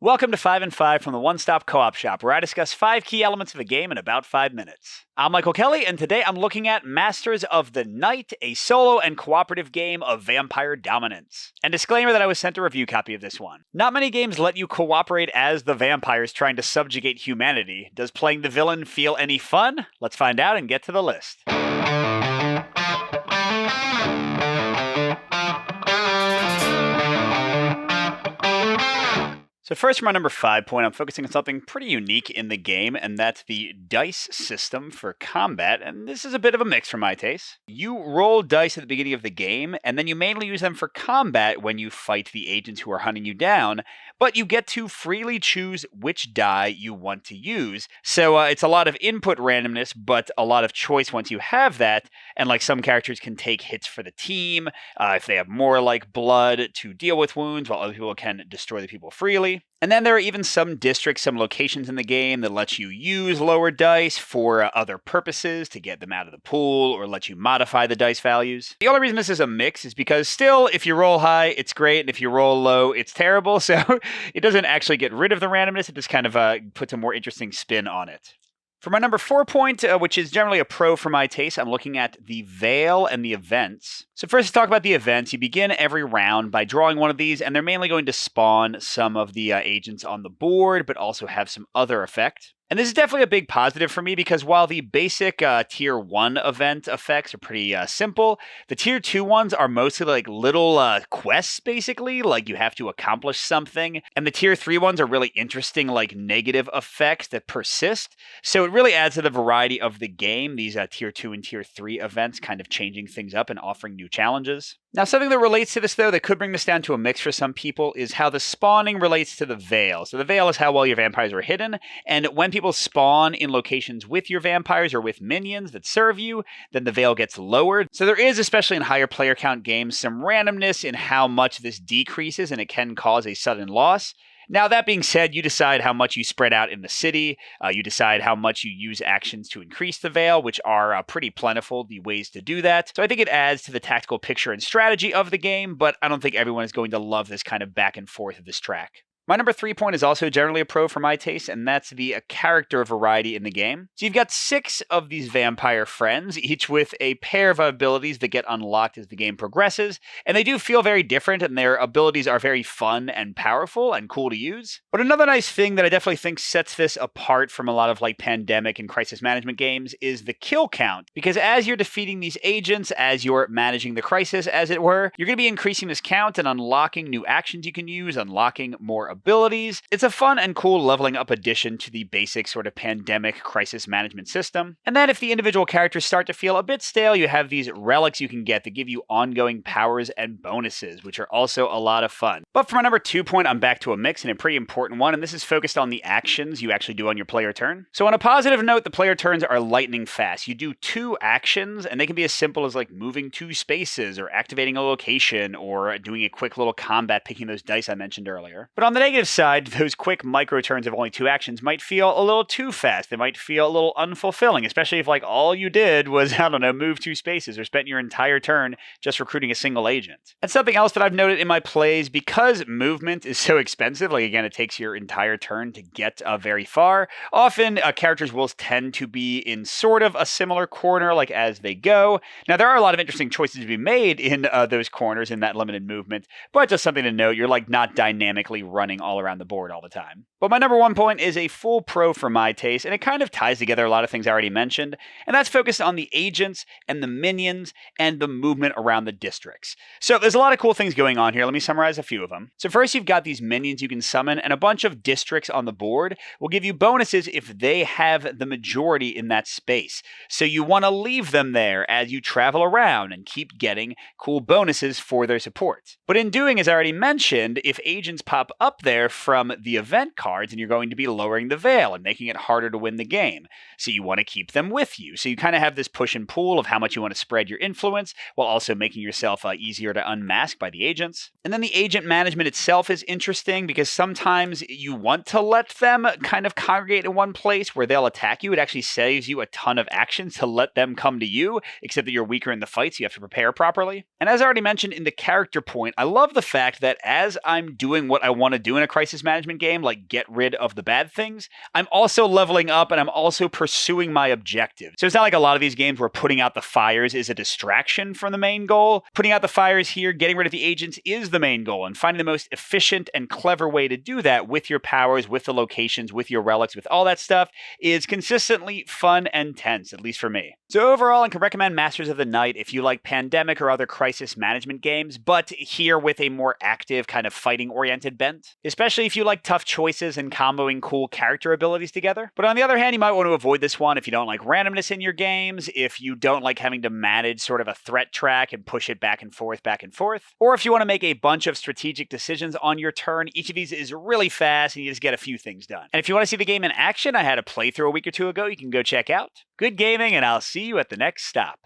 Welcome to 5 and 5 from the One Stop Co-op Shop, where I discuss 5 key elements of a game in about 5 minutes. I'm Michael Kelly, and today I'm looking at Masters of the Night, a solo and cooperative game of vampire dominance. And disclaimer that I was sent a review copy of this one. Not many games let you cooperate as the vampires trying to subjugate humanity. Does playing the villain feel any fun? Let's find out and get to the list. So first, for my number 5 point, I'm focusing on something pretty unique in the game, and that's the dice system for combat, and this is a bit of a mix for my taste. You roll dice at the beginning of the game, and then you mainly use them for combat when you fight the agents who are hunting you down, but you get to freely choose which die you want to use. So it's a lot of input randomness, but a lot of choice once you have that, and like some characters can take hits for the team, if they have more like blood to deal with wounds, while other people can destroy the people freely. And then there are even some districts, some locations in the game that let you use lower dice for other purposes to get them out of the pool or let you modify the dice values. The only reason this is a mix is because still, if you roll high, it's great, and if you roll low, it's terrible. So it doesn't actually get rid of the randomness, it just kind of puts a more interesting spin on it. For my number 4 point, which is generally a pro for my taste, I'm looking at the Veil and the events. So first, to talk about the events, you begin every round by drawing one of these, and they're mainly going to spawn some of the agents on the board, but also have some other effect. And this is definitely a big positive for me because while the basic Tier 1 event effects are pretty simple, the Tier 2 ones are mostly like little quests, basically, like you have to accomplish something. And the Tier 3 ones are really interesting, like negative effects that persist. So it really adds to the variety of the game, these Tier 2 and Tier 3 events kind of changing things up and offering new challenges. Now, something that relates to this, though, that could bring this down to a mix for some people is how the spawning relates to the Veil. So the Veil is how well your vampires are hidden, and when people spawn in locations with your vampires or with minions that serve you, then the Veil gets lowered. So there is, especially in higher player count games, some randomness in how much this decreases, and it can cause a sudden loss. Now, that being said, you decide how much you spread out in the city. You decide how much you use actions to increase the Veil, which are pretty plentiful, the ways to do that. So I think it adds to the tactical picture and strategy of the game, but I don't think everyone is going to love this kind of back and forth of this track. My number 3 point is also generally a pro for my taste, and that's the character variety in the game. So you've got 6 of these vampire friends, each with a pair of abilities that get unlocked as the game progresses, and they do feel very different, and their abilities are very fun and powerful and cool to use. But another nice thing that I definitely think sets this apart from a lot of like pandemic and crisis management games is the kill count, because as you're defeating these agents, as you're managing the crisis, as it were, you're going to be increasing this count and unlocking new actions you can use, unlocking more abilities. It's a fun and cool leveling up addition to the basic sort of pandemic crisis management system. And then if the individual characters start to feel a bit stale, you have these relics you can get that give you ongoing powers and bonuses, which are also a lot of fun. But for my number 2 point, I'm back to a mix and a pretty important one, and this is focused on the actions you actually do on your player turn. So on a positive note, the player turns are lightning fast. You do 2 actions, and they can be as simple as like moving 2 spaces or activating a location or doing a quick little combat, picking those dice I mentioned earlier. But on the negative side, those quick micro turns of only 2 actions might feel a little too fast. They might feel a little unfulfilling, especially if like all you did was, I don't know, move 2 spaces or spent your entire turn just recruiting a single agent. And something else that I've noted in my plays, because movement is so expensive, like again, it takes your entire turn to get very far, often characters will tend to be in sort of a similar corner like as they go. Now, there are a lot of interesting choices to be made in those corners in that limited movement, but just something to note, you're like not dynamically running all around the board all the time. But my number 1 point is a full pro for my taste, and it kind of ties together a lot of things I already mentioned, and that's focused on the agents and the minions and the movement around the districts. So there's a lot of cool things going on here. Let me summarize a few of them. So first, you've got these minions you can summon, and a bunch of districts on the board will give you bonuses if they have the majority in that space. So you want to leave them there as you travel around and keep getting cool bonuses for their support. But in doing, as I already mentioned, if agents pop up there from the event cards, and you're going to be lowering the Veil and making it harder to win the game. So you want to keep them with you. So you kind of have this push and pull of how much you want to spread your influence while also making yourself easier to unmask by the agents. And then the agent management itself is interesting because sometimes you want to let them kind of congregate in one place where they'll attack you. It actually saves you a ton of actions to let them come to you, except that you're weaker in the fight, so you have to prepare properly. And as I already mentioned in the character point, I love the fact that as I'm doing what I want to do in a crisis management game, like get rid of the bad things, I'm also leveling up and I'm also pursuing my objective. So it's not like a lot of these games where putting out the fires is a distraction from the main goal. Putting out the fires here, getting rid of the agents is the main goal, and finding the most efficient and clever way to do that with your powers, with the locations, with your relics, with all that stuff is consistently fun and tense, at least for me. So overall, I can recommend Masters of the Night if you like Pandemic or other crisis management games, but here with a more active kind of fighting-oriented bent, especially if you like tough choices and comboing cool character abilities together. But on the other hand, you might want to avoid this one if you don't like randomness in your games, if you don't like having to manage sort of a threat track and push it back and forth, or if you want to make a bunch of strategic decisions on your turn. Each of these is really fast and you just get a few things done. And if you want to see the game in action, I had a playthrough a week or two ago you can go check out. Good gaming, and I'll see you at the next stop.